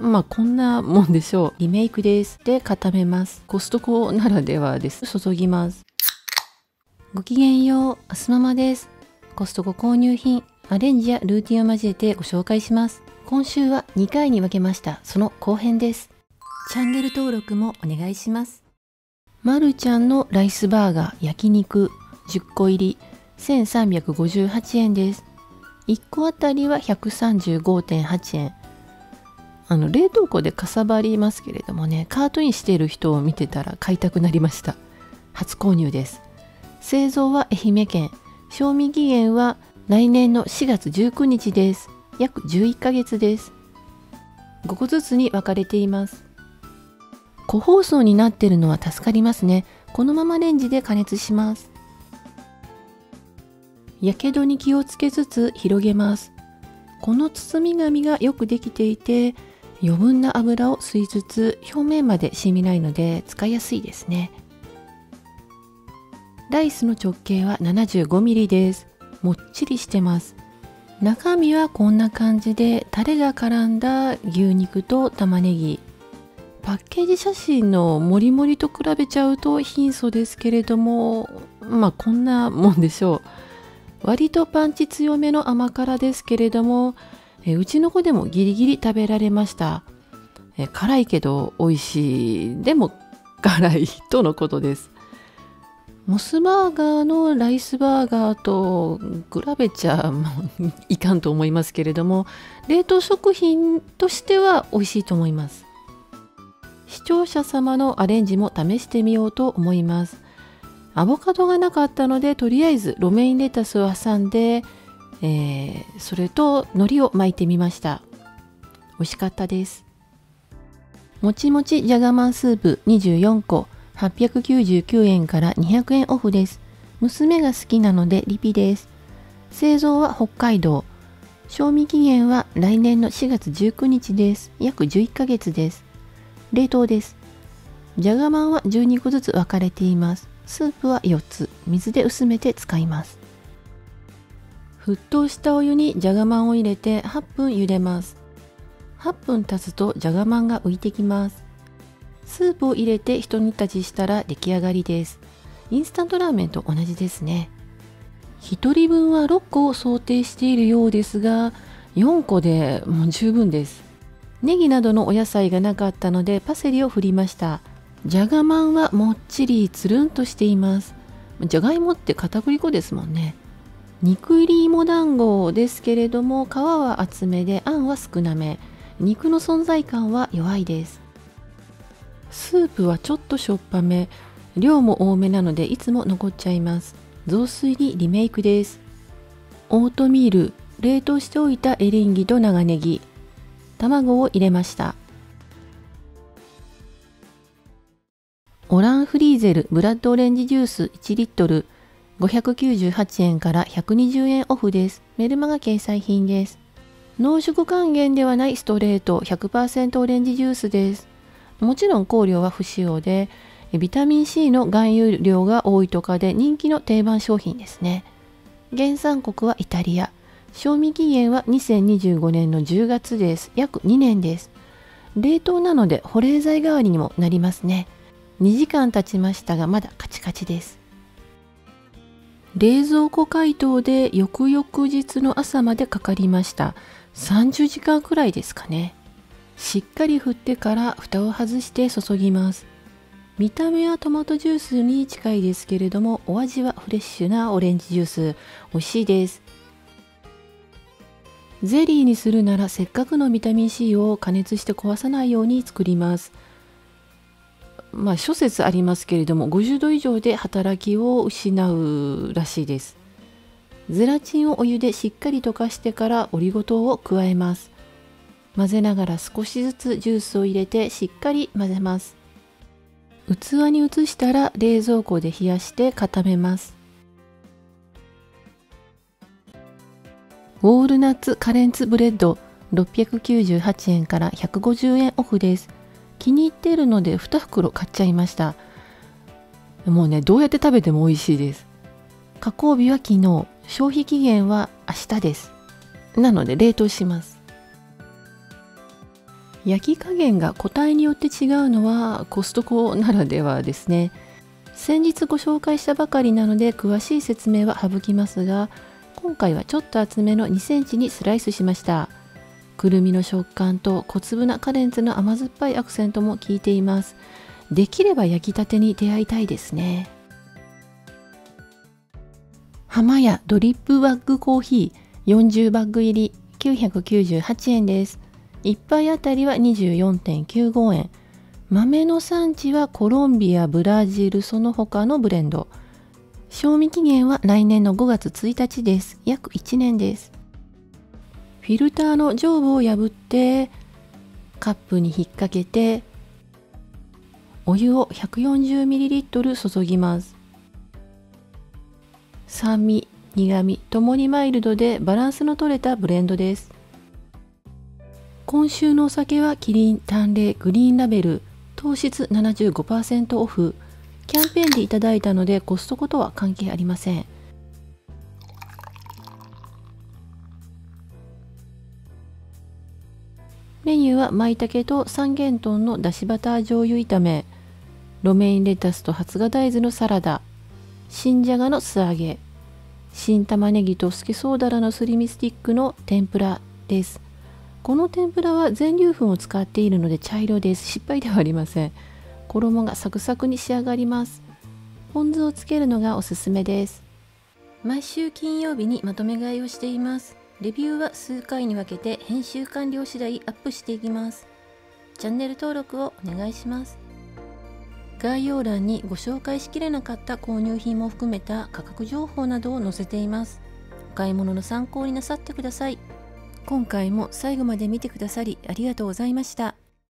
こんなもんでしょう。リメイクです。で固めます。コストコならではです。注ぎます。ごきげんよう、あすままです。コストコ購入品、アレンジやルーティンを交えてご紹介します。今週は2回に分けました。その後編です。チャンネル登録もお願いします。まるちゃんのライスバーガー焼肉10個入り1358円です。1個あたりは 135.8 円。冷凍庫でかさばりますけれどもね、カートインしている人を見てたら買いたくなりました。初購入です。製造は愛媛県。賞味期限は来年の4月19日です。約11ヶ月です。5個ずつに分かれています。個包装になっているのは助かりますね。このままレンジで加熱します。やけどに気をつけつつ広げます。この包み紙がよくできていて、余分な油を吸いつつ表面まで染みないので使いやすいですね。ライスの直径は 75mm です。もっちりしてます。中身はこんな感じで、タレが絡んだ牛肉と玉ねぎ。パッケージ写真のもりもりと比べちゃうと貧相ですけれども、こんなもんでしょう。割とパンチ強めの甘辛ですけれども、うちの子でもギリギリ食べられました。辛いけど美味しい。でも辛いとのことです。モスバーガーのライスバーガーと比べちゃいかんと思いますけれども、冷凍食品としては美味しいと思います。視聴者様のアレンジも試してみようと思います。アボカドがなかったので、とりあえずロメインレタスを挟んで、それと海苔を巻いてみました。美味しかったです。もちもちじゃがまんスープ24個899円から200円オフです。娘が好きなのでリピです。製造は北海道。賞味期限は来年の4月19日です。約11ヶ月です。冷凍です。じゃがまんは12個ずつ分かれています。スープは4つ、水で薄めて使います。沸騰したお湯にじゃがまんを入れて8分茹でます。8分経つとじゃがまんが浮いてきます。スープを入れて一煮立ちしたら出来上がりです。インスタントラーメンと同じですね。1人分は6個を想定しているようですが、4個でもう十分です。ネギなどのお野菜がなかったのでパセリを振りました。じゃがまんはもっちりつるんとしています。じゃがいもって片栗粉ですもんね。肉入り芋団子ですけれども、皮は厚めであんは少なめ。肉の存在感は弱いです。スープはちょっとしょっぱめ。量も多めなのでいつも残っちゃいます。雑炊にリメイクです。オートミール、冷凍しておいたエリンギと長ネギ、卵を入れました。オランフリーゼルブラッドオレンジジュース1リットル598円から120円オフです。メルマガ掲載品です。濃縮還元ではないストレート 100% オレンジジュースです。もちろん香料は不使用で、ビタミン C の含有量が多いとかで人気の定番商品ですね。原産国はイタリア。賞味期限は2025年の10月です。約2年です。冷凍なので保冷剤代わりにもなりますね。2時間経ちましたがまだカチカチです。冷蔵庫解凍で翌々日の朝までかかりました。30時間くらいですかね。しっかり振ってから蓋を外して注ぎます。見た目はトマトジュースに近いですけれども、お味はフレッシュなオレンジジュース。美味しいです。ゼリーにするならせっかくのビタミン C を加熱して壊さないように作ります。諸説ありますけれども、50度以上で働きを失うらしいです。ゼラチンをお湯でしっかり溶かしてからオリゴ糖を加えます。混ぜながら少しずつジュースを入れてしっかり混ぜます。器に移したら冷蔵庫で冷やして固めます。ウォールナッツカレンツブレッド698円から150円オフです。気に入っているので2袋買っちゃいました。もうね、どうやって食べても美味しいです。加工日は昨日、消費期限は明日です。なので冷凍します。焼き加減が個体によって違うのはコストコならではですね。先日ご紹介したばかりなので詳しい説明は省きますが、今回はちょっと厚めの2センチにスライスしました。くるみの食感と小粒なカレンツの甘酸っぱいアクセントも効いています。できれば焼きたてに出会いたいですね。浜屋ドリップバッグコーヒー40バッグ入り998円です。1杯あたりは 24.95 円。豆の産地はコロンビア、ブラジル、その他のブレンド。賞味期限は来年の5月1日です。約1年です。フィルターの上部を破ってカップに引っ掛けてお湯を 140ml 注ぎます。酸味、苦味ともにマイルドでバランスの取れたブレンドです。今週のお酒はキリン淡麗グリーンラベル糖質 75% オフキャンペーンでいただいたのでコストコとは関係ありません。メニューは舞茸と三元豚のだしバター醤油炒め、ロメインレタスと発芽大豆のサラダ、新じゃがの素揚げ、新玉ねぎとスケソウダラのすり身スティックの天ぷらです。この天ぷらは全粒粉を使っているので茶色です。失敗ではありません。衣がサクサクに仕上がります。ポン酢をつけるのがおすすめです。毎週金曜日にまとめ買いをしています。レビューは数回に分けて編集完了次第アップしていきます。チャンネル登録をお願いします。概要欄にご紹介しきれなかった購入品も含めた価格情報などを載せています。お買い物の参考になさってください。今回も最後まで見てくださりありがとうございました。